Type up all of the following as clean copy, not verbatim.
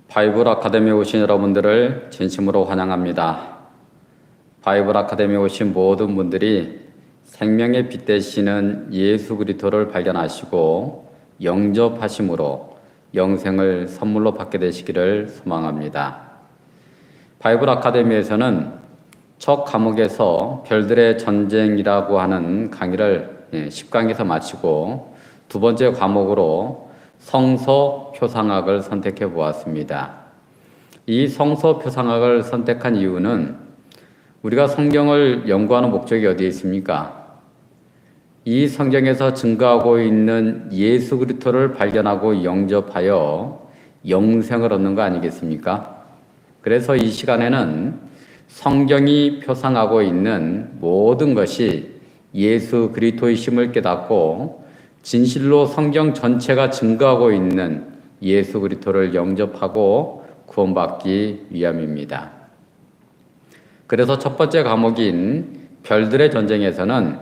바이블 아카데미에 오신 여러분들을 진심으로 환영합니다. 바이블 아카데미에 오신 모든 분들이 생명의 빛 되시는 예수 그리스도를 발견하시고 영접하심으로 영생을 선물로 받게 되시기를 소망합니다. 바이블 아카데미에서는 첫 과목에서 별들의 전쟁이라고 하는 강의를 10강에서 마치고 두 번째 과목으로 성서 표상학을 선택해 보았습니다. 이 성서 표상학을 선택한 이유는 우리가 성경을 연구하는 목적이 어디에 있습니까? 이 성경에서 증거하고 있는 예수 그리스도를 발견하고 영접하여 영생을 얻는 거 아니겠습니까? 그래서 이 시간에는 성경이 표상하고 있는 모든 것이 예수 그리스도이심을 깨닫고 진실로 성경 전체가 증거하고 있는 예수 그리스도를 영접하고 구원받기 위함입니다. 그래서 첫 번째 과목인 별들의 전쟁에서는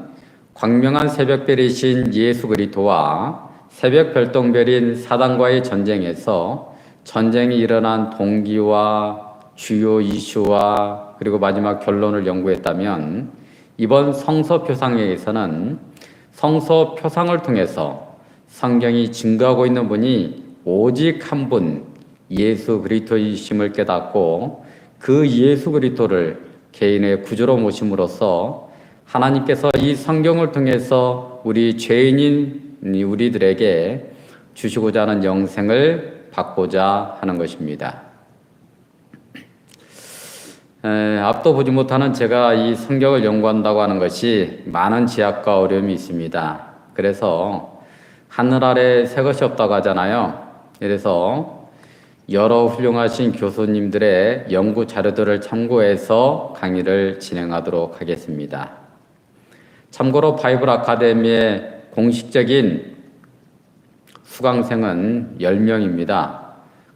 광명한 새벽별이신 예수 그리스도와 새벽 별똥별인 사단과의 전쟁에서 전쟁이 일어난 동기와 주요 이슈와 그리고 마지막 결론을 연구했다면, 이번 성서 표상에서는 성서 표상을 통해서 성경이 증거하고 있는 분이 오직 한 분 예수 그리스도이심을 깨닫고 그 예수 그리스도를 개인의 구주로 모심으로써 하나님께서 이 성경을 통해서 우리 죄인인 우리들에게 주시고자 하는 영생을 받고자 하는 것입니다. 앞도 보지 못하는 제가 이 성경을 연구한다고 하는 것이 많은 제약과 어려움이 있습니다. 그래서 하늘 아래 새 것이 없다고 하잖아요. 그래서 여러 훌륭하신 교수님들의 연구 자료들을 참고해서 강의를 진행하도록 하겠습니다. 참고로 바이블 아카데미의 공식적인 수강생은 10명입니다.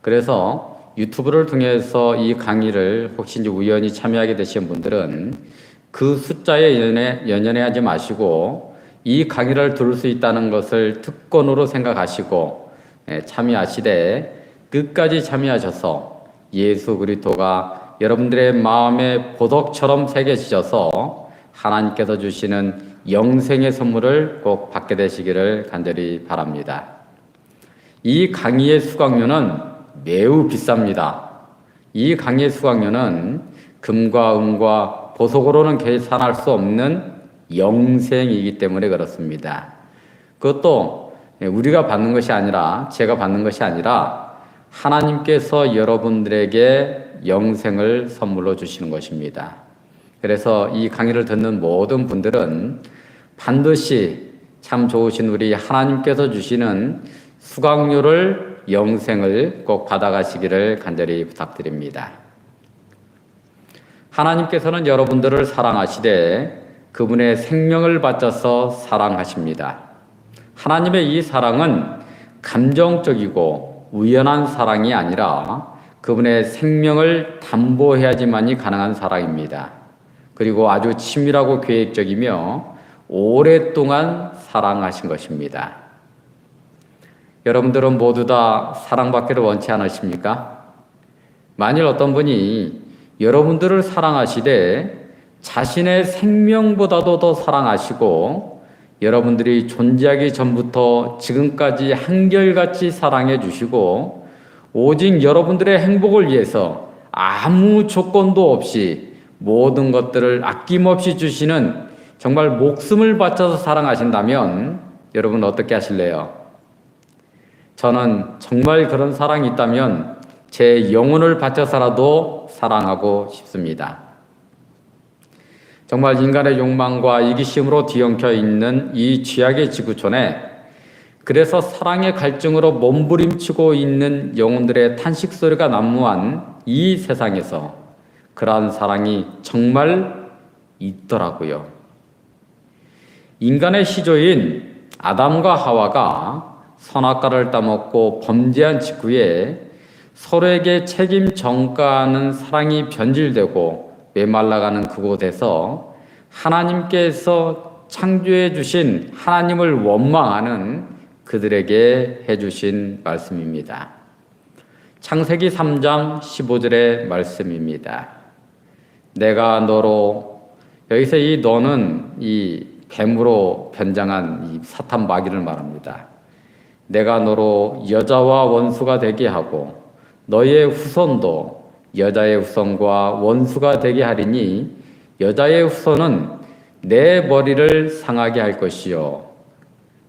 그래서 유튜브를 통해서 이 강의를 혹시 우연히 참여하게 되신 분들은 그 숫자에 연연해하지 마시고 이 강의를 들을 수 있다는 것을 특권으로 생각하시고 참여하시되 끝까지 참여하셔서 예수 그리스도가 여러분들의 마음에 보석처럼 새겨지셔서 하나님께서 주시는 영생의 선물을 꼭 받게 되시기를 간절히 바랍니다. 이 강의의 수강료는 매우 비쌉니다. 이 강의 수강료는 금과 은과 보석으로는 계산할 수 없는 영생이기 때문에 그렇습니다. 그것도 우리가 받는 것이 아니라, 제가 받는 것이 아니라 하나님께서 여러분들에게 영생을 선물로 주시는 것입니다. 그래서 이 강의를 듣는 모든 분들은 반드시 참 좋으신 우리 하나님께서 주시는 수강료를, 영생을 꼭 받아가시기를 간절히 부탁드립니다. 하나님께서는 여러분들을 사랑하시되 그분의 생명을 바쳐서 사랑하십니다. 하나님의 이 사랑은 감정적이고 우연한 사랑이 아니라 그분의 생명을 담보해야지만이 가능한 사랑입니다. 그리고 아주 치밀하고 계획적이며 오랫동안 사랑하신 것입니다. 여러분들은 모두 다 사랑받기를 원치 않으십니까? 만일 어떤 분이 여러분들을 사랑하시되 자신의 생명보다도 더 사랑하시고 여러분들이 존재하기 전부터 지금까지 한결같이 사랑해 주시고 오직 여러분들의 행복을 위해서 아무 조건도 없이 모든 것들을 아낌없이 주시는 정말 목숨을 바쳐서 사랑하신다면 여러분 어떻게 하실래요? 저는 정말 그런 사랑이 있다면 제 영혼을 바쳐서라도 사랑하고 싶습니다. 정말 인간의 욕망과 이기심으로 뒤엉켜 있는 이 죄악의 지구촌에, 그래서 사랑의 갈증으로 몸부림치고 있는 영혼들의 탄식 소리가 난무한 이 세상에서 그러한 사랑이 정말 있더라고요. 인간의 시조인 아담과 하와가 선악과를 따먹고 범죄한 직후에 서로에게 책임 전가하는 사랑이 변질되고 메말라가는 그곳에서 하나님께서 창조해 주신 하나님을 원망하는 그들에게 해주신 말씀입니다. 창세기 3장 15절의 말씀입니다. 내가 너로, 여기서 이 너는 이 뱀으로 변장한 이 사탄 마귀를 말합니다. 내가 너로 여자와 원수가 되게 하고 너의 후손도 여자의 후손과 원수가 되게 하리니 여자의 후손은 내 머리를 상하게 할 것이요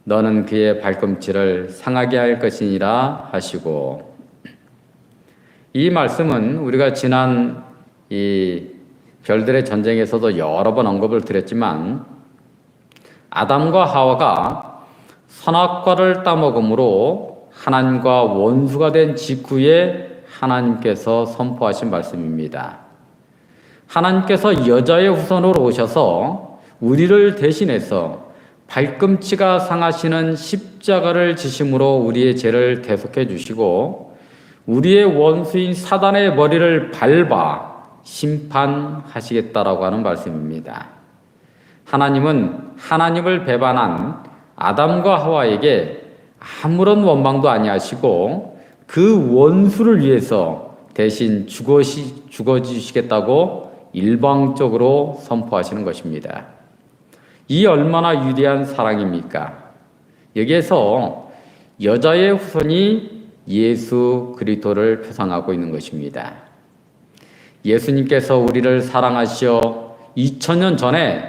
너는 그의 발꿈치를 상하게 할 것이니라 하시고, 이 말씀은 우리가 지난 이 별들의 전쟁에서도 여러 번 언급을 드렸지만, 아담과 하와가 선악과를 따먹음으로 하나님과 원수가 된 직후에 하나님께서 선포하신 말씀입니다. 하나님께서 여자의 후손으로 오셔서 우리를 대신해서 발꿈치가 상하시는 십자가를 지심으로 우리의 죄를 대속해 주시고 우리의 원수인 사단의 머리를 밟아 심판하시겠다라고 하는 말씀입니다. 하나님은 하나님을 배반한 아담과 하와에게 아무런 원망도 아니하시고 그 원수를 위해서 대신 죽어주시겠다고 일방적으로 선포하시는 것입니다. 이 얼마나 위대한 사랑입니까? 여기에서 여자의 후손이 예수 그리스도를 표상하고 있는 것입니다. 예수님께서 우리를 사랑하시어 2000년 전에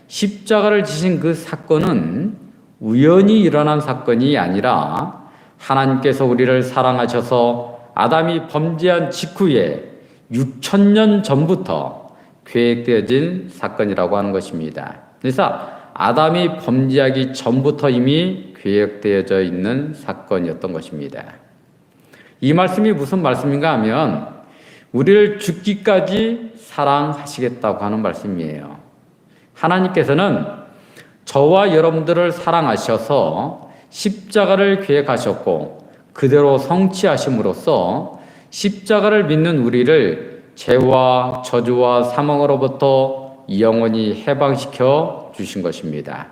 십자가를 지신 그 사건은 우연히 일어난 사건이 아니라 하나님께서 우리를 사랑하셔서 아담이 범죄한 직후에 6000년 전부터 계획되어진 사건이라고 하는 것입니다. 그래서 아담이 범죄하기 전부터 이미 계획되어져 있는 사건이었던 것입니다. 이 말씀이 무슨 말씀인가 하면 우리를 죽기까지 사랑하시겠다고 하는 말씀이에요. 하나님께서는 저와 여러분들을 사랑하셔서 십자가를 계획하셨고 그대로 성취하심으로써 십자가를 믿는 우리를 죄와 저주와 사망으로부터 영원히 해방시켜 주신 것입니다.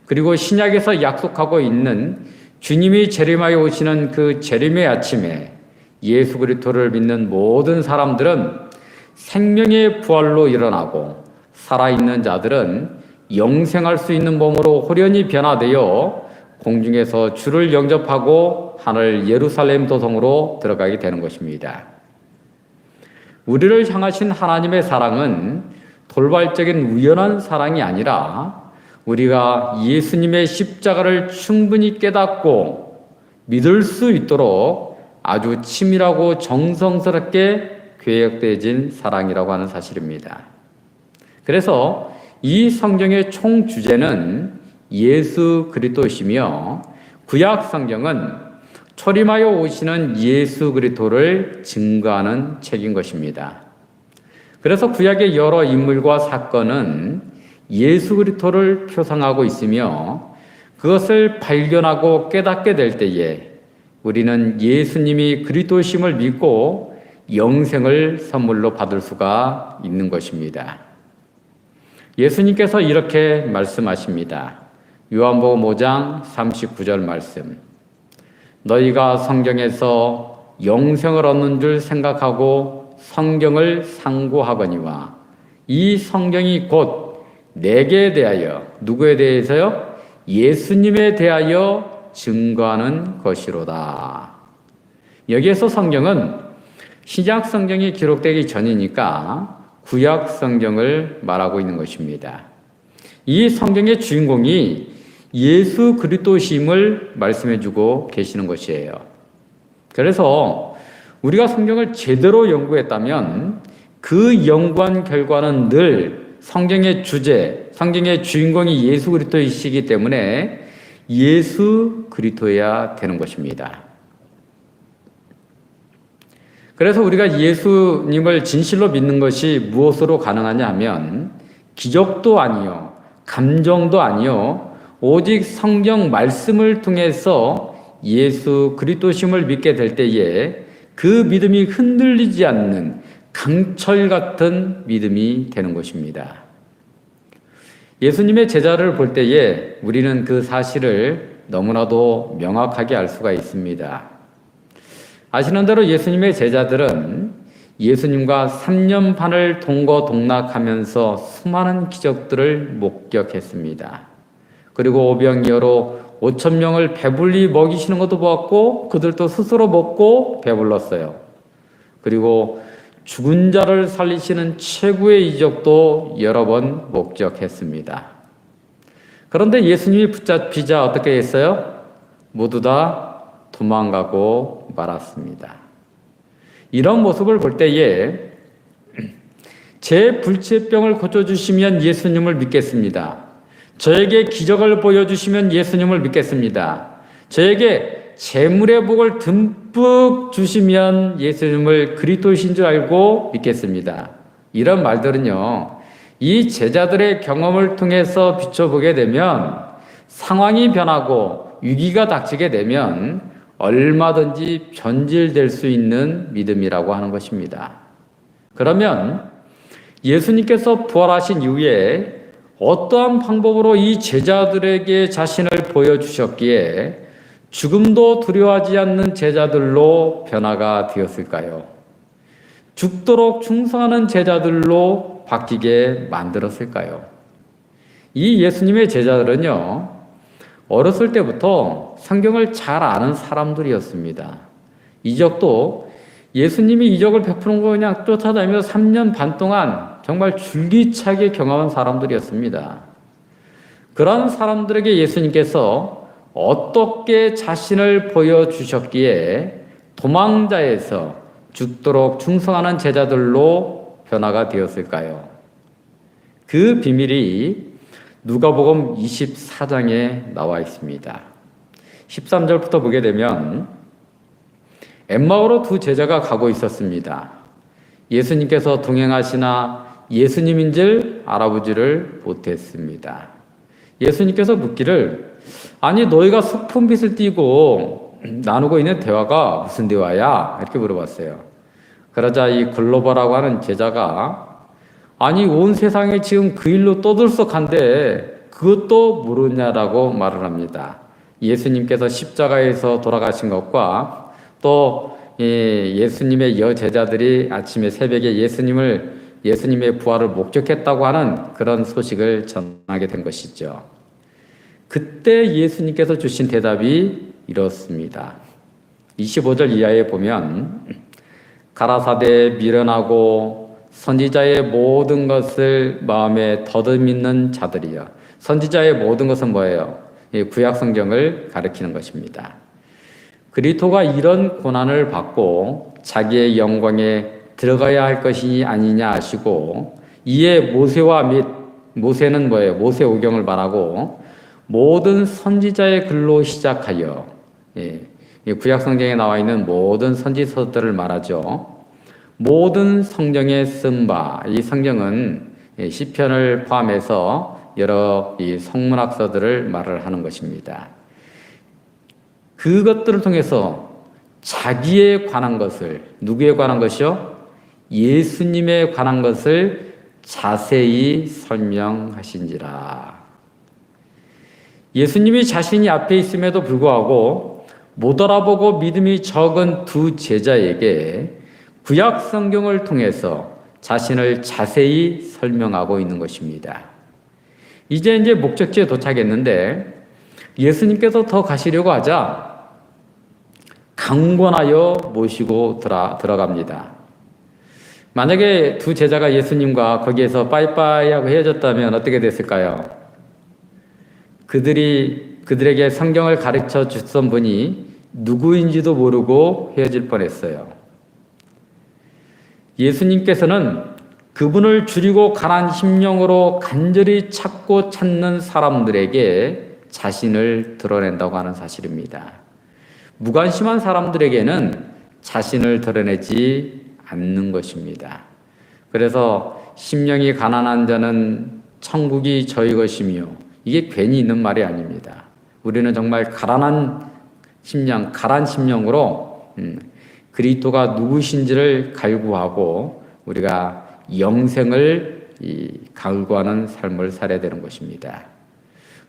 그리고 신약에서 약속하고 있는 주님이 재림하여 오시는 그 재림의 아침에 예수 그리스도를 믿는 모든 사람들은 생명의 부활로 일어나고 살아있는 자들은 영생할 수 있는 몸으로 호련히 변화되어 공중에서 주를 영접하고 하늘 예루살렘 도성으로 들어가게 되는 것입니다. 우리를 향하신 하나님의 사랑은 돌발적인 우연한 사랑이 아니라 우리가 예수님의 십자가를 충분히 깨닫고 믿을 수 있도록 아주 치밀하고 정성스럽게 계획되어진 사랑이라고 하는 사실입니다. 그래서 이 성경의 총 주제는 예수 그리스도시며 구약 성경은 초림하여 오시는 예수 그리스도를 증거하는 책인 것입니다. 그래서 구약의 여러 인물과 사건은 예수 그리스도를 표상하고 있으며 그것을 발견하고 깨닫게 될 때에 우리는 예수님이 그리스도심을 믿고 영생을 선물로 받을 수가 있는 것입니다. 예수님께서 이렇게 말씀하십니다. 요한복음 5장 39절 말씀. 너희가 성경에서 영생을 얻는 줄 생각하고 성경을 상고하거니와 이 성경이 곧 내게 대하여, 누구에 대해서요? 예수님에 대하여 증거하는 것이로다. 여기에서 성경은 신약 성경이 기록되기 전이니까 구약 성경을 말하고 있는 것입니다. 이 성경의 주인공이 예수 그리스도심을 말씀해주고 계시는 것이에요. 그래서 우리가 성경을 제대로 연구했다면 그 연구한 결과는 늘 성경의 주제, 성경의 주인공이 예수 그리스도이시기 때문에 예수 그리스도여야 되는 것입니다. 그래서 우리가 예수님을 진실로 믿는 것이 무엇으로 가능하냐 하면 기적도 아니요, 감정도 아니요, 오직 성경 말씀을 통해서 예수 그리스도심을 믿게 될 때에 그 믿음이 흔들리지 않는 강철 같은 믿음이 되는 것입니다. 예수님의 제자를 볼 때에 우리는 그 사실을 너무나도 명확하게 알 수가 있습니다. 아시는 대로 예수님의 제자들은 예수님과 3년 반을 동거동락하면서 수많은 기적들을 목격했습니다. 그리고 오병이어로 5천 명을 배불리 먹이시는 것도 보았고 그들도 스스로 먹고 배불렀어요. 그리고 죽은 자를 살리시는 최고의 이적도 여러 번 목격했습니다. 그런데 예수님이 붙잡히자 어떻게 했어요? 모두 다 도망가고 말았습니다. 이런 모습을 볼 때에 제 불치병을 고쳐주시면 예수님을 믿겠습니다. 저에게 기적을 보여주시면 예수님을 믿겠습니다. 저에게 재물의 복을 듬뿍 주시면 예수님을 그리스도이신 줄 알고 믿겠습니다. 이런 말들은요, 이 제자들의 경험을 통해서 비춰보게 되면 상황이 변하고 위기가 닥치게 되면 얼마든지 변질될 수 있는 믿음이라고 하는 것입니다. 그러면 예수님께서 부활하신 이후에 어떠한 방법으로 이 제자들에게 자신을 보여주셨기에 죽음도 두려워하지 않는 제자들로 변화가 되었을까요? 죽도록 충성하는 제자들로 바뀌게 만들었을까요? 이 예수님의 제자들은요, 어렸을 때부터 성경을 잘 아는 사람들이었습니다. 이적도 예수님이 이적을 베푸는 거 그냥 쫓아다니면서 3년 반 동안 정말 줄기차게 경험한 사람들이었습니다. 그런 사람들에게 예수님께서 어떻게 자신을 보여주셨기에 도망자에서 죽도록 충성하는 제자들로 변화가 되었을까요? 그 비밀이 누가복음 24장에 나와 있습니다. 13절부터 보게 되면 엠마오로 두 제자가 가고 있었습니다. 예수님께서 동행하시나 예수님인 줄 알아보지를 못했습니다. 예수님께서 묻기를 아니 너희가 소품빛을 띠고 나누고 있는 대화가 무슨 대화야? 이렇게 물어봤어요. 그러자 이 글로버라고 하는 제자가 아니 온 세상에 지금 그 일로 떠들썩한데 그것도 모르냐라고 말을 합니다. 예수님께서 십자가에서 돌아가신 것과 또 예수님의 여제자들이 아침에 새벽에 예수님의 부활을 목격했다고 하는 그런 소식을 전하게 된 것이죠. 그때 예수님께서 주신 대답이 이렇습니다. 25절 이하에 보면 가라사대에 미련하고 선지자의 모든 것을 마음에 더듬이는 자들이여. 선지자의 모든 것은 뭐예요? 구약 성경을 가리키는 것입니다. 그리스도가 이런 고난을 받고 자기의 영광에 들어가야 할 것이 아니냐 하시고 이에 모세는 뭐예요? 모세오경을 말하고 모든 선지자의 글로 시작하여 구약 성경에 나와 있는 모든 선지서들을 말하죠. 모든 성경에 쓴 바, 이 성경은 시편을 포함해서 여러 이 성문학서들을 말을 하는 것입니다. 그것들을 통해서 자기에 관한 것을, 누구에 관한 것이요? 예수님에 관한 것을 자세히 설명하신지라. 예수님이 자신이 앞에 있음에도 불구하고 못 알아보고 믿음이 적은 두 제자에게 구약 성경을 통해서 자신을 자세히 설명하고 있는 것입니다. 이제 목적지에 도착했는데 예수님께서 더 가시려고 하자 강권하여 모시고 들어갑니다. 만약에 두 제자가 예수님과 거기에서 빠이빠이하고 헤어졌다면 어떻게 됐을까요? 그들에게 성경을 가르쳐 주던 분이 누구인지도 모르고 헤어질 뻔했어요. 예수님께서는 그분을 줄이고 가난 심령으로 간절히 찾는 사람들에게 자신을 드러낸다고 하는 사실입니다. 무관심한 사람들에게는 자신을 드러내지 않는 것입니다. 그래서 심령이 가난한 자는 천국이 저희 것이며 이게 괜히 있는 말이 아닙니다. 우리는 정말 가란 심령으로 그리스도가 누구신지를 갈구하고 우리가 영생을 갈구하는 삶을 살아야 되는 것입니다.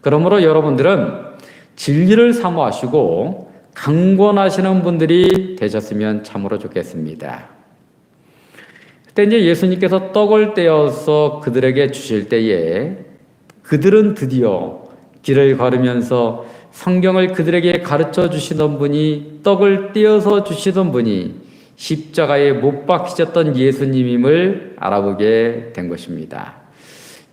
그러므로 여러분들은 진리를 사모하시고 강권하시는 분들이 되셨으면 참으로 좋겠습니다. 그때 이제 예수님께서 떡을 떼어서 그들에게 주실 때에 그들은 드디어 길을 걸으면서 성경을 그들에게 가르쳐 주시던 분이, 떡을 떼어서 주시던 분이 십자가에 못 박히셨던 예수님임을 알아보게 된 것입니다.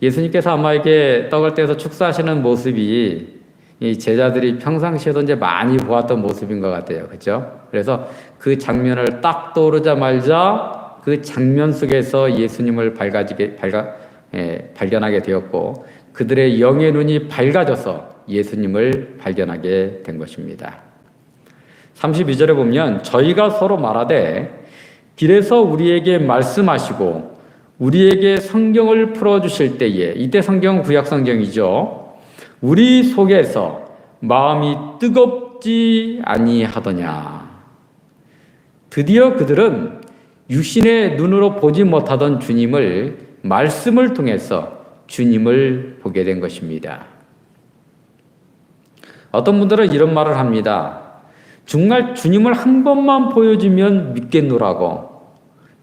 예수님께서 아마 이게 떡을 떼어서 축사하시는 모습이 이 제자들이 평상시에도 이제 많이 보았던 모습인 것 같아요. 그렇죠? 그래서 그 장면을 딱 떠오르자마자 그 장면 속에서 예수님을 발견하게 되었고, 그들의 영의 눈이 밝아져서 예수님을 발견하게 된 것입니다. 32절에 보면 저희가 서로 말하되 길에서 우리에게 말씀하시고 우리에게 성경을 풀어주실 때에, 이때 성경은 구약성경이죠. 우리 속에서 마음이 뜨겁지 아니하더냐. 드디어 그들은 육신의 눈으로 보지 못하던 주님을 말씀을 통해서 주님을 보게 된 것입니다. 어떤 분들은 이런 말을 합니다. 정말 주님을 한 번만 보여주면 믿겠노라고.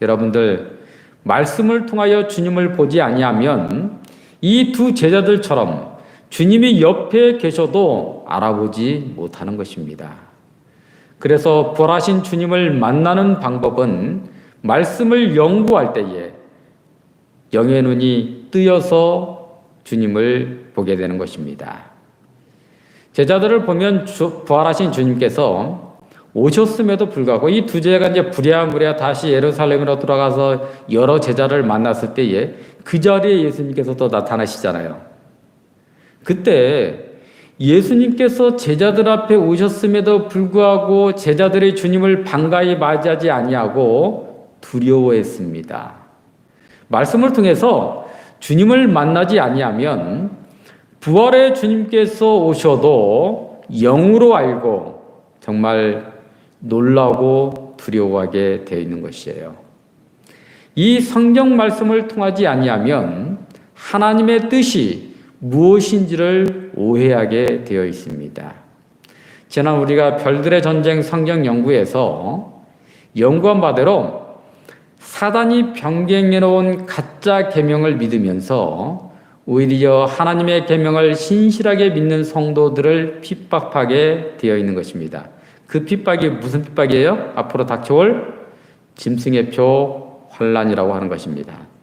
여러분들, 말씀을 통하여 주님을 보지 아니하면 이 두 제자들처럼 주님이 옆에 계셔도 알아보지 못하는 것입니다. 그래서 부활하신 주님을 만나는 방법은 말씀을 연구할 때에 영의 눈이 뜨여서 주님을 보게 되는 것입니다. 제자들을 보면 부활하신 주님께서 오셨음에도 불구하고 이 두 제자가 이제 부랴부랴 다시 예루살렘으로 돌아가서 여러 제자를 만났을 때에 그 자리에 예수님께서 또 나타나시잖아요. 그때 예수님께서 제자들 앞에 오셨음에도 불구하고 제자들이 주님을 반가이 맞이하지 아니하고 두려워했습니다. 말씀을 통해서 주님을 만나지 아니하면 부활의 주님께서 오셔도 영으로 알고 정말 놀라고 두려워하게 되어 있는 것이에요. 이 성경 말씀을 통하지 아니하면 하나님의 뜻이 무엇인지를 오해하게 되어 있습니다. 지난 우리가 별들의 전쟁 성경 연구에서 연구한 바대로 사단이 변경해 놓은 가짜 계명을 믿으면서 오히려 하나님의 계명을 신실하게 믿는 성도들을 핍박하게 되어 있는 것입니다. 그 핍박이 무슨 핍박이에요? 앞으로 닥쳐올 짐승의 표 환란이라고 하는 것입니다.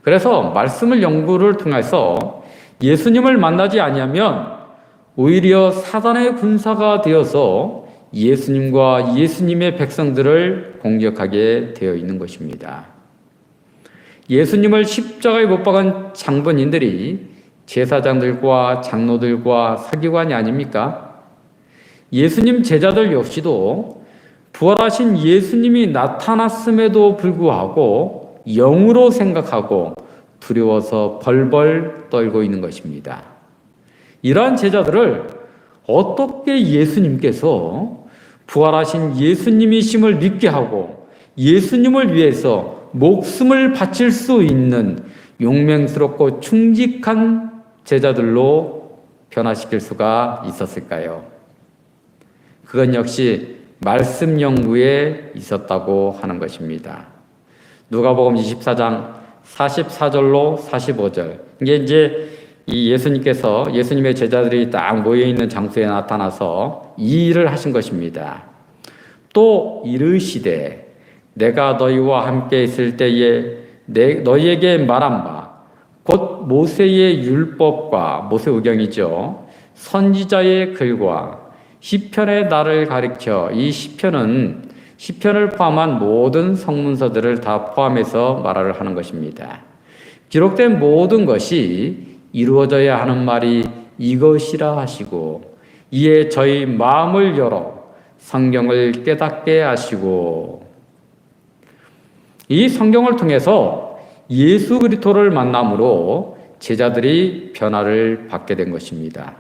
그래서 말씀을 연구를 통해서 예수님을 만나지 아니하면 오히려 사단의 군사가 되어서 예수님과 예수님의 백성들을 공격하게 되어 있는 것입니다. 예수님을 십자가에 못 박은 장본인들이 제사장들과 장로들과 서기관이 아닙니까? 예수님 제자들 역시도 부활하신 예수님이 나타났음에도 불구하고 영으로 생각하고 두려워서 벌벌 떨고 있는 것입니다. 이러한 제자들을 어떻게 예수님께서 부활하신 예수님이심을 믿게 하고 예수님을 위해서 목숨을 바칠 수 있는 용맹스럽고 충직한 제자들로 변화시킬 수가 있었을까요? 그건 역시 말씀 연구에 있었다고 하는 것입니다. 누가복음 24장 44절로 45절. 이게 이제 이 예수님께서 예수님의 제자들이 딱 모여 있는 장소에 나타나서 이 일을 하신 것입니다. 또 이르시되 내가 너희와 함께 있을 때에 너희에게 말한 바 곧 모세의 율법과 모세오경이죠. 선지자의 글과 시편의 날을 가리켜, 이 시편을 포함한 모든 성문서들을 다 포함해서 말을 하는 것입니다. 기록된 모든 것이 이루어져야 하는 말이 이것이라 하시고 이에 저희 마음을 열어 성경을 깨닫게 하시고, 이 성경을 통해서 예수 그리스도를 만남으로 제자들이 변화를 받게 된 것입니다.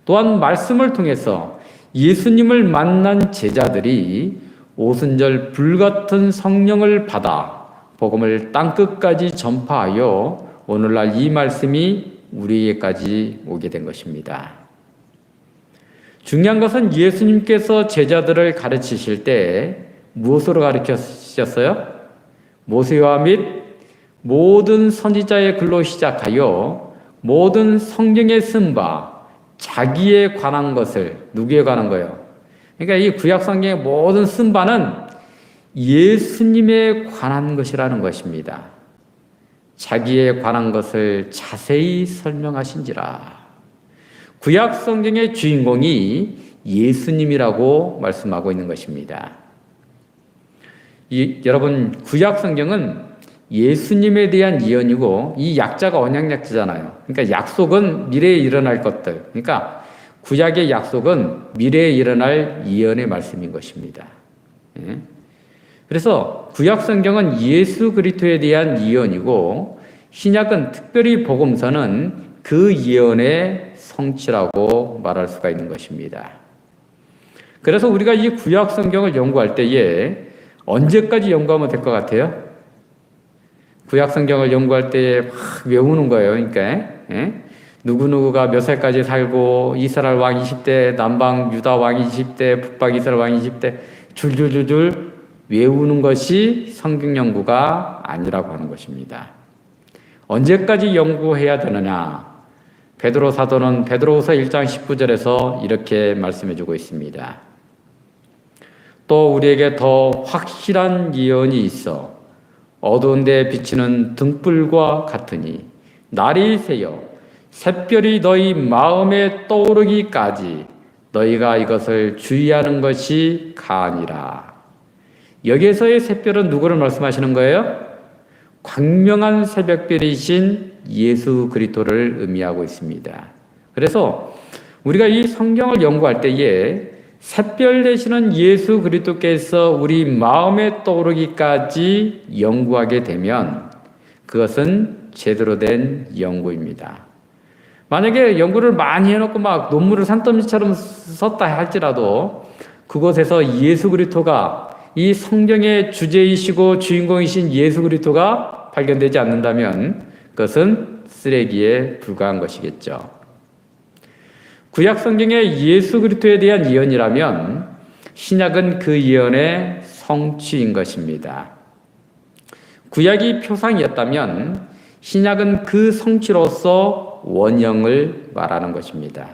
또한 말씀을 통해서 예수님을 만난 제자들이 오순절 불같은 성령을 받아 복음을 땅끝까지 전파하여 오늘날 이 말씀이 우리에게까지 오게 된 것입니다. 중요한 것은 예수님께서 제자들을 가르치실 때 무엇으로 가르치셨어요? 모세와 및 모든 선지자의 글로 시작하여 모든 성경에 쓴 바 자기에 관한 것을, 누구에 관한 거예요? 그러니까 이 구약 성경의 모든 쓴 바는 예수님에 관한 것이라는 것입니다. 자기에 관한 것을 자세히 설명하신지라. 구약 성경의 주인공이 예수님이라고 말씀하고 있는 것입니다. 여러분, 구약 성경은 예수님에 대한 예언이고, 이 약자가 언약약자잖아요. 그러니까 약속은 미래에 일어날 것들. 그러니까 구약의 약속은 미래에 일어날 예언의 말씀인 것입니다. 그래서 구약 성경은 예수 그리스도에 대한 예언이고, 신약은 특별히 복음서는 그 예언의 성취라고 말할 수가 있는 것입니다. 그래서 우리가 이 구약 성경을 연구할 때에 언제까지 연구하면 될 것 같아요? 구약 성경을 연구할 때 막 외우는 거예요. 그러니까 누구누구가 몇 살까지 살고 이스라엘 왕 20대, 남방 유다 왕 20대, 북방 이스라엘 왕 20대 줄줄줄줄 외우는 것이 성경 연구가 아니라고 하는 것입니다. 언제까지 연구해야 되느냐? 베드로 사도는 베드로후서 1장 19절에서 이렇게 말씀해주고 있습니다. 또 우리에게 더 확실한 예언이 있어 어두운 데 비치는 등불과 같으니 날이 새어 샛별이 너희 마음에 떠오르기까지 너희가 이것을 주의하는 것이 가니라. 여기에서의 샛별은 누구를 말씀하시는 거예요? 광명한 새벽별이신 예수 그리스도를 의미하고 있습니다. 그래서 우리가 이 성경을 연구할 때에 샛별 되시는 예수 그리스도께서 우리 마음에 떠오르기까지 연구하게 되면 그것은 제대로 된 연구입니다. 만약에 연구를 많이 해놓고 막 논문을 산더미처럼 썼다 할지라도 그곳에서 예수 그리스도가 이 성경의 주제이시고 주인공이신 예수 그리스도가 발견되지 않는다면 그것은 쓰레기에 불과한 것이겠죠. 구약 성경의 예수 그리스도에 대한 예언이라면 신약은 그 예언의 성취인 것입니다. 구약이 표상이었다면 신약은 그 성취로서 원형을 말하는 것입니다.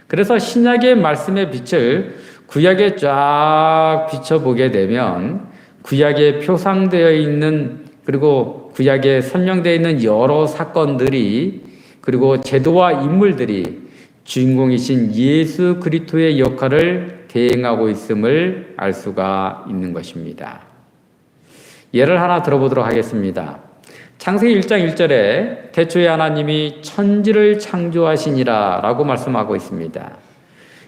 그래서 신약의 말씀의 빛을 구약에 쫙 비춰보게 되면 구약에 표상되어 있는 그리고 구약에 설명되어 있는 여러 사건들이 그리고 제도와 인물들이 주인공이신 예수 그리스도의 역할을 대행하고 있음을 알 수가 있는 것입니다. 예를 하나 들어보도록 하겠습니다. 창세기 1장 1절에 태초에 하나님이 천지를 창조하시니라 라고 말씀하고 있습니다.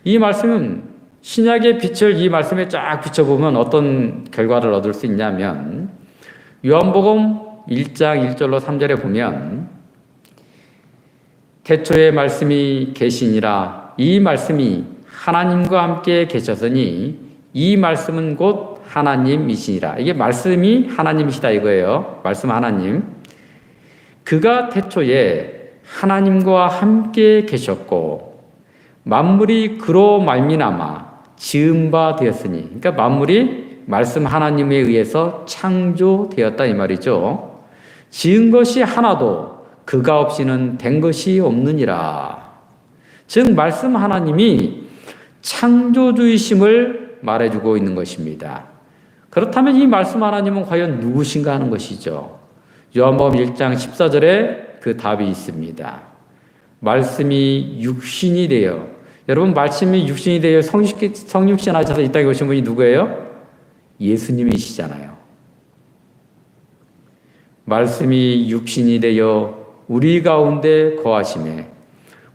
이 말씀은 신약의 빛을 이 말씀에 쫙 비춰보면 어떤 결과를 얻을 수 있냐면 요한복음 1장 1절로 3절에 보면 태초에 말씀이 계시니라 이 말씀이 하나님과 함께 계셨으니 이 말씀은 곧 하나님이시니라. 이게 말씀이 하나님이시다 이거예요. 말씀 하나님. 그가 태초에 하나님과 함께 계셨고 만물이 그로 말미암아 지은 바 되었으니 그러니까 만물이 말씀 하나님에 의해서 창조되었다 이 말이죠. 지은 것이 하나도 그가 없이는 된 것이 없느니라. 즉 말씀 하나님이 창조주이심을 말해주고 있는 것입니다. 그렇다면 이 말씀 하나님은 과연 누구신가 하는 것이죠. 요한복음 1장 14절에 그 답이 있습니다. 말씀이 육신이 되어 여러분 말씀이 육신이 되어 성육신 하셔서 이 땅에 오신 분이 누구예요? 예수님이시잖아요. 말씀이 육신이 되어 우리 가운데 거하심에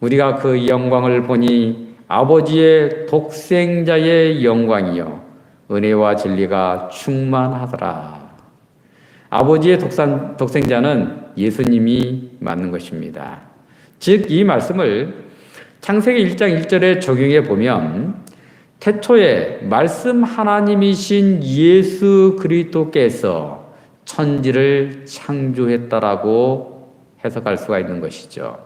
우리가 그 영광을 보니 아버지의 독생자의 영광이요 은혜와 진리가 충만하더라. 아버지의 독생자는 예수님이 맞는 것입니다. 즉 이 말씀을 창세기 1장 1절에 적용해 보면 태초에 말씀 하나님이신 예수 그리스도께서 천지를 창조했다라고 해석할 수가 있는 것이죠.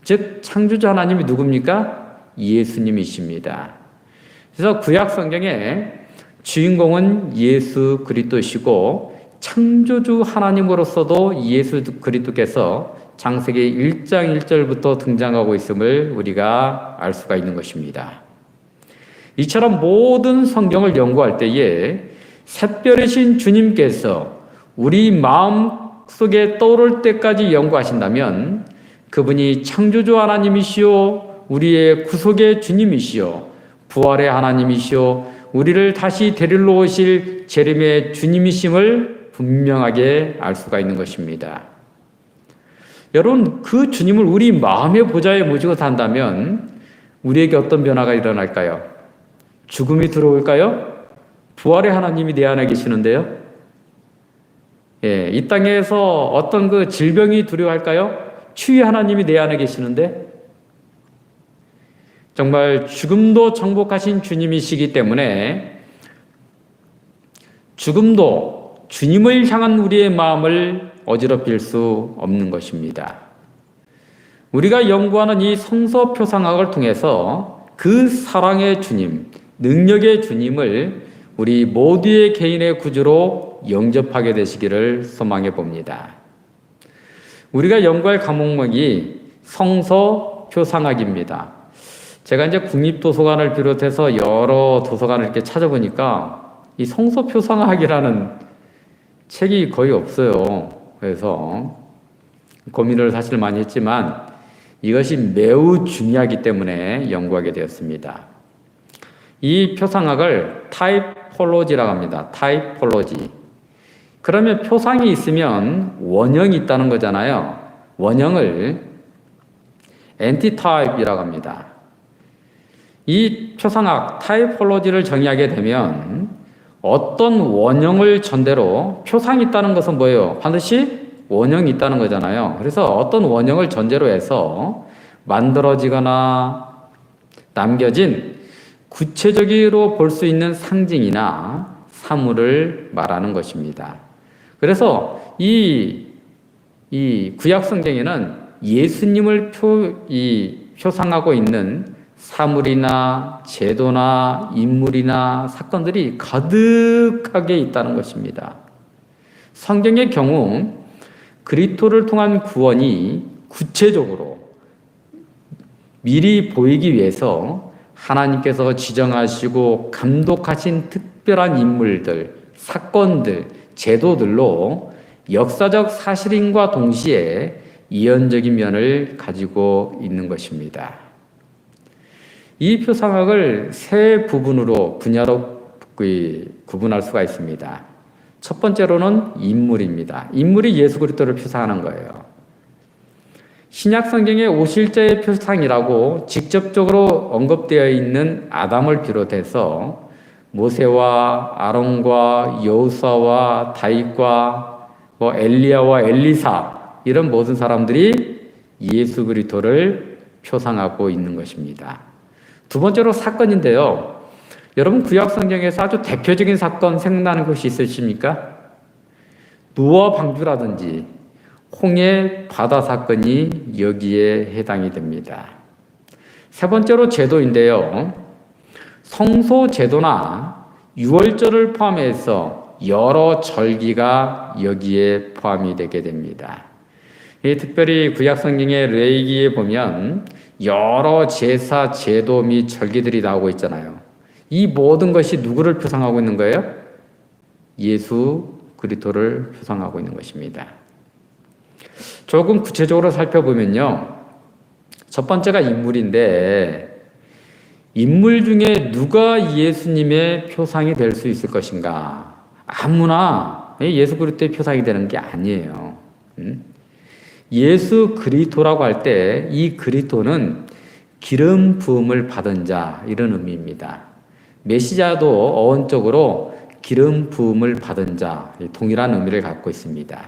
즉 창조주 하나님이 누굽니까? 예수님이십니다. 그래서 구약 성경에 주인공은 예수 그리스도시고 창조주 하나님으로서도 예수 그리스도께서 창세기 1장 1절부터 등장하고 있음을 우리가 알 수가 있는 것입니다. 이처럼 모든 성경을 연구할 때에 샛별이신 주님께서 우리 마음 속에 떠오를 때까지 연구하신다면 그분이 창조주 하나님이시오, 우리의 구속의 주님이시오, 부활의 하나님이시오, 우리를 다시 데리러 오실 재림의 주님이심을 분명하게 알 수가 있는 것입니다. 여러분, 그 주님을 우리 마음의 보좌에 모시고 산다면 우리에게 어떤 변화가 일어날까요? 죽음이 들어올까요? 부활의 하나님이 내 안에 계시는데요. 이 땅에서 어떤 그 질병이 두려워할까요? 치유의 하나님이 내 안에 계시는데 정말 죽음도 정복하신 주님이시기 때문에 죽음도 주님을 향한 우리의 마음을 어지럽힐 수 없는 것입니다. 우리가 연구하는 이 성서 표상학을 통해서 그 사랑의 주님, 능력의 주님을 우리 모두의 개인의 구주로 영접하게 되시기를 소망해 봅니다. 우리가 연구할 과목이 성서 표상학입니다. 제가 이제 국립도서관을 비롯해서 여러 도서관을 이렇게 찾아보니까 이 성서 표상학이라는 책이 거의 없어요. 그래서 고민을 사실 많이 했지만 이것이 매우 중요하기 때문에 연구하게 되었습니다. 이 표상학을 타이폴로지라고 합니다. 타이폴로지. 그러면 표상이 있으면 원형이 있다는 거잖아요. 원형을 엔티타입이라고 합니다. 이 표상학 타이폴로지를 정의하게 되면 어떤 원형을 전제로 표상이 있다는 것은 뭐예요? 반드시 원형이 있다는 거잖아요. 그래서 어떤 원형을 전제로 해서 만들어지거나 남겨진 구체적으로 볼 수 있는 상징이나 사물을 말하는 것입니다. 그래서 이 구약 성경에는 예수님을 표상하고 있는 사물이나 제도나 인물이나 사건들이 가득하게 있다는 것입니다. 성경의 경우 그리스도를 통한 구원이 구체적으로 미리 보이기 위해서 하나님께서 지정하시고 감독하신 특별한 인물들, 사건들, 제도들로 역사적 사실인과 동시에 이언적인 면을 가지고 있는 것입니다. 이 표상학을 세 부분으로 분야로 구분할 수가 있습니다. 첫 번째로는 인물입니다. 인물이 예수 그리스도를 표상하는 거예요. 신약 성경의 오실자의 표상이라고 직접적으로 언급되어 있는 아담을 비롯해서 모세와 아론과 여호수아와 다윗과 엘리야와 엘리사 이런 모든 사람들이 예수 그리스도를 표상하고 있는 것입니다. 두 번째로 사건인데요. 여러분 구약 성경에서 아주 대표적인 사건 생각나는 것이 있으십니까? 노아 방주라든지 홍해 바다 사건이 여기에 해당이 됩니다. 세 번째로 제도인데요. 성소 제도나 유월절을 포함해서 여러 절기가 여기에 포함이 되게 됩니다. 특별히 구약 성경의 레위기에 보면 여러 제사, 제도 및 절기들이 나오고 있잖아요. 이 모든 것이 누구를 표상하고 있는 거예요? 예수 그리스도를 표상하고 있는 것입니다. 조금 구체적으로 살펴보면요. 첫 번째가 인물인데 인물 중에 누가 예수님의 표상이 될 수 있을 것인가? 아무나 예수 그리스도의 표상이 되는 게 아니에요. 예수 그리스도라고 할 때 이 그리스도는 기름 부음을 받은 자 이런 의미입니다. 메시아도 어원적으로 기름 부음을 받은 자 동일한 의미를 갖고 있습니다.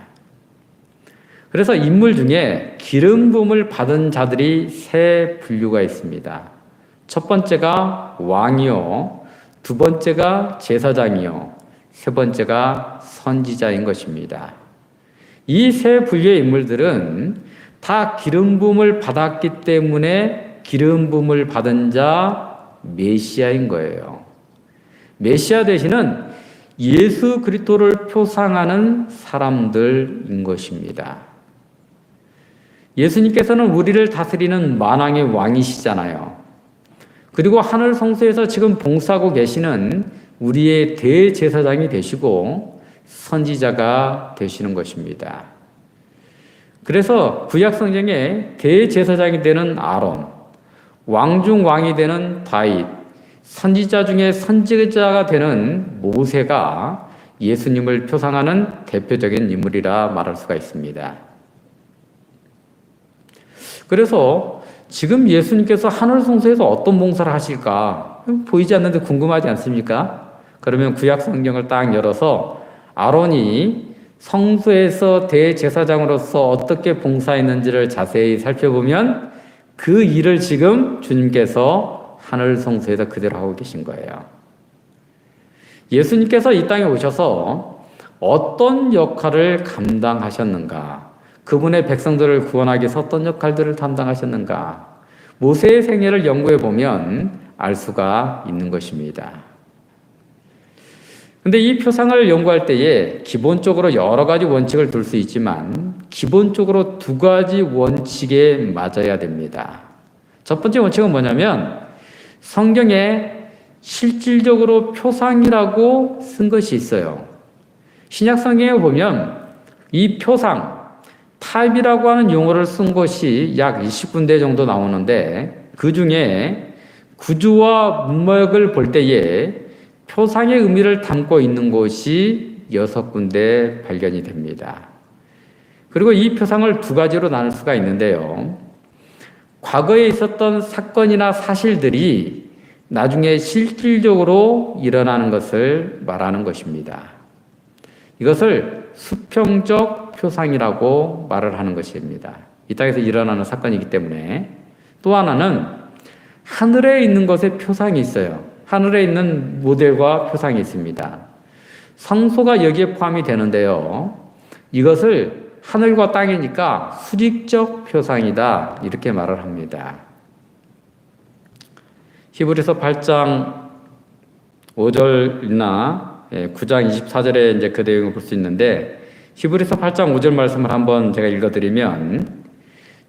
그래서 인물 중에 기름 부음을 받은 자들이 세 분류가 있습니다. 첫 번째가 왕이요, 두 번째가 제사장이요, 세 번째가 선지자인 것입니다. 이 세 분류의 인물들은 다 기름 부음을 받았기 때문에 기름 부음을 받은 자 메시아인 거예요. 메시아 대신은 예수 그리스도를 표상하는 사람들인 것입니다. 예수님께서는 우리를 다스리는 만왕의 왕이시잖아요. 그리고 하늘 성소에서 지금 봉사하고 계시는 우리의 대제사장이 되시고 선지자가 되시는 것입니다. 그래서 구약 성경에 대제사장이 되는 아론, 왕 중 왕이 되는 다윗, 선지자 중에 선지자가 되는 모세가 예수님을 표상하는 대표적인 인물이라 말할 수가 있습니다. 그래서 지금 예수님께서 하늘 성소에서 어떤 봉사를 하실까 보이지 않는데 궁금하지 않습니까? 그러면 구약 성경을 딱 열어서 아론이 성소에서 대제사장으로서 어떻게 봉사했는지를 자세히 살펴보면 그 일을 지금 주님께서 하늘 성소에서 그대로 하고 계신 거예요. 예수님께서 이 땅에 오셔서 어떤 역할을 감당하셨는가? 그분의 백성들을 구원하기 위해서 어떤 역할들을 담당하셨는가? 모세의 생애를 연구해 보면 알 수가 있는 것입니다. 근데 이 표상을 연구할 때에 기본적으로 여러 가지 원칙을 둘 수 있지만 기본적으로 두 가지 원칙에 맞아야 됩니다. 첫 번째 원칙은 뭐냐면 성경에 실질적으로 표상이라고 쓴 것이 있어요. 신약 성경에 보면 이 표상, 타입이라고 하는 용어를 쓴 것이 약 20군데 정도 나오는데 그 중에 구주와 문맥을 볼 때에 표상의 의미를 담고 있는 곳이 6군데 발견이 됩니다. 그리고 이 표상을 두 가지로 나눌 수가 있는데요. 과거에 있었던 사건이나 사실들이 나중에 실질적으로 일어나는 것을 말하는 것입니다. 이것을 수평적 표상이라고 말을 하는 것입니다. 이 땅에서 일어나는 사건이기 때문에. 또 하나는 하늘에 있는 것에 표상이 있어요. 하늘에 있는 모델과 표상이 있습니다. 성소가 여기에 포함이 되는데요. 이것을 하늘과 땅이니까 수직적 표상이다 이렇게 말을 합니다. 히브리서 8장 5절이나 9장 24절에 이제 그 내용을 볼 수 있는데 히브리서 8장 5절 말씀을 한번 제가 읽어드리면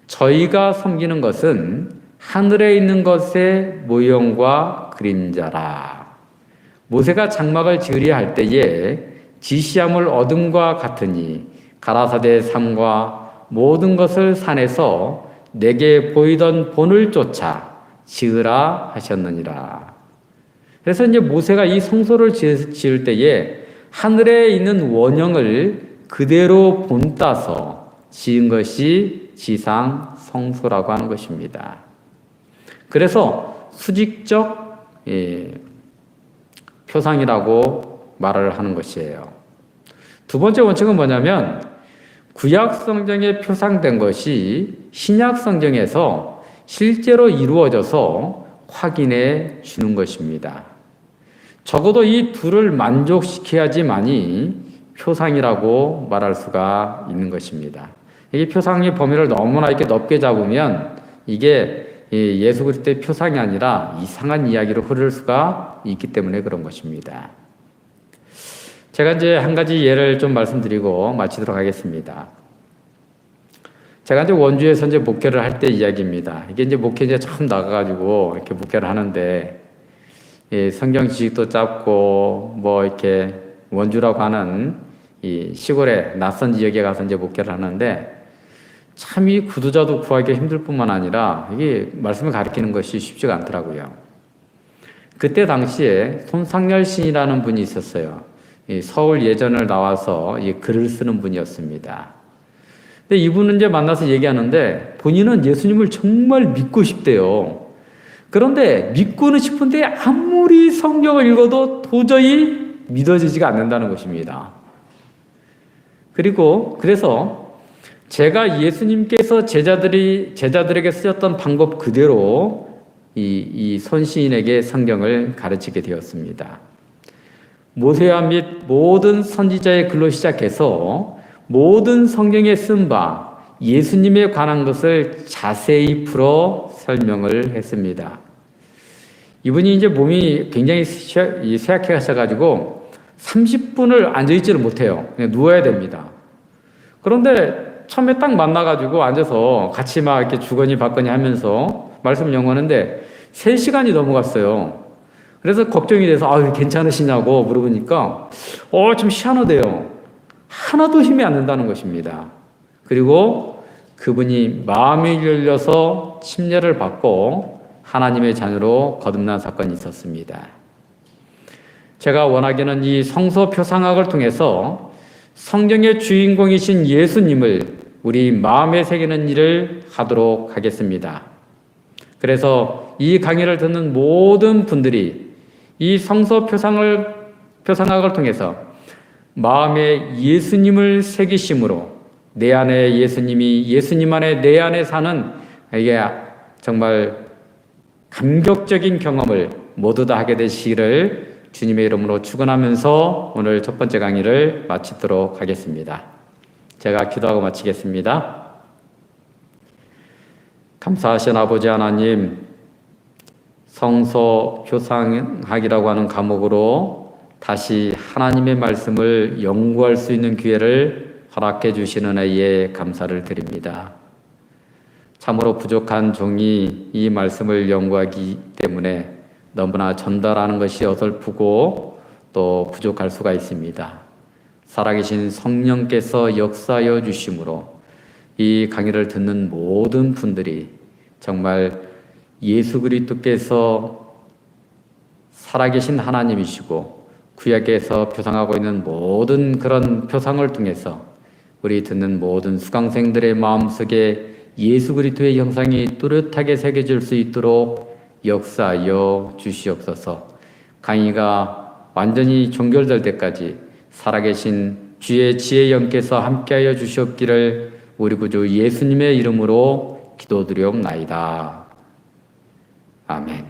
저희가 섬기는 것은 하늘에 있는 것의 모형과 그림자라. 모세가 장막을 지으려 할 때에 지시함을 어둠과 같으니 가라사대의 삶과 모든 것을 산에서 내게 보이던 본을 쫓아 지으라 하셨느니라. 그래서 이제 모세가 이 성소를 지을 때에 하늘에 있는 원형을 그대로 본따서 지은 것이 지상 성소라고 하는 것입니다. 그래서 수직적 표상이라고 말을 하는 것이에요. 두 번째 원칙은 뭐냐면 구약 성경에 표상된 것이 신약 성경에서 실제로 이루어져서 확인해 주는 것입니다. 적어도 이 둘을 만족시켜야지만이 표상이라고 말할 수가 있는 것입니다. 이 표상의 범위를 너무나 이렇게 넓게 잡으면 이게 예수 그리스도의 표상이 아니라 이상한 이야기로 흐를 수가 있기 때문에 그런 것입니다. 제가 이제 한 가지 예를 좀 말씀드리고 마치도록 하겠습니다. 제가 이제 원주에서 이제 목회를 할 때 이야기입니다. 이게 이제 목회 이제 처음 나가가지고 이렇게 목회를 하는데 성경 지식도 짧고 뭐 이렇게 원주라고 하는 이 시골의 낯선 지역에 가서 이제 목회를 하는데 참 이 구두자도 구하기 힘들 뿐만 아니라 이게 말씀을 가르치는 것이 쉽지가 않더라고요. 그때 당시에 손상열 신이라는 분이 있었어요. 서울 예전을 나와서 이 글을 쓰는 분이었습니다. 근데 이분은 이제 만나서 얘기하는데 본인은 예수님을 정말 믿고 싶대요. 그런데 믿고는 싶은데 아무리 성경을 읽어도 도저히 믿어지지가 않는다는 것입니다. 그래서 제가 예수님께서 제자들에게 쓰셨던 방법 그대로 이 손시인에게 성경을 가르치게 되었습니다. 모세와 및 모든 선지자의 글로 시작해서 모든 성경에 쓴 바 예수님에 관한 것을 자세히 풀어 설명을 했습니다. 이분이 이제 몸이 굉장히 쇠약해 가셔가지고 30분을 앉아있지를 못해요. 그냥 누워야 됩니다. 그런데 처음에 딱 만나가지고 앉아서 같이 막 이렇게 주거니 받거니 하면서 말씀을 연구하는데 3시간이 넘어갔어요. 그래서 걱정이 돼서 괜찮으시냐고 물어보니까 좀 희한하대요. 하나도 힘이 안 난다는 것입니다. 그리고 그분이 마음이 열려서 침례를 받고 하나님의 자녀로 거듭난 사건이 있었습니다. 제가 원하기는 이 성서 표상학을 통해서 성경의 주인공이신 예수님을 우리 마음에 새기는 일을 하도록 하겠습니다. 그래서 이 강의를 듣는 모든 분들이 이 성서 표상학을 통해서 마음에 예수님을 새기심으로 내 안에 예수님이 예수님 안에 내 안에 사는 이게 정말 감격적인 경험을 모두 다 하게 되시기를 주님의 이름으로 축원하면서 오늘 첫 번째 강의를 마치도록 하겠습니다. 제가 기도하고 마치겠습니다. 감사하신 아버지 하나님, 성서 표상학이라고 하는 과목으로 다시 하나님의 말씀을 연구할 수 있는 기회를 허락해 주시는 은혜에 감사를 드립니다. 참으로 부족한 종이 이 말씀을 연구하기 때문에 너무나 전달하는 것이 어설프고 또 부족할 수가 있습니다. 살아계신 성령께서 역사하여 주심으로 이 강의를 듣는 모든 분들이 정말 예수 그리스도께서 살아계신 하나님이시고 구약에서 표상하고 있는 모든 그런 표상을 통해서 우리 듣는 모든 수강생들의 마음속에 예수 그리스도의 형상이 뚜렷하게 새겨질 수 있도록 역사하여 주시옵소서. 강의가 완전히 종결될 때까지 살아계신 주의 지혜 영께서 함께하여 주시옵기를 우리 구주 예수님의 이름으로 기도드리옵나이다. 아멘.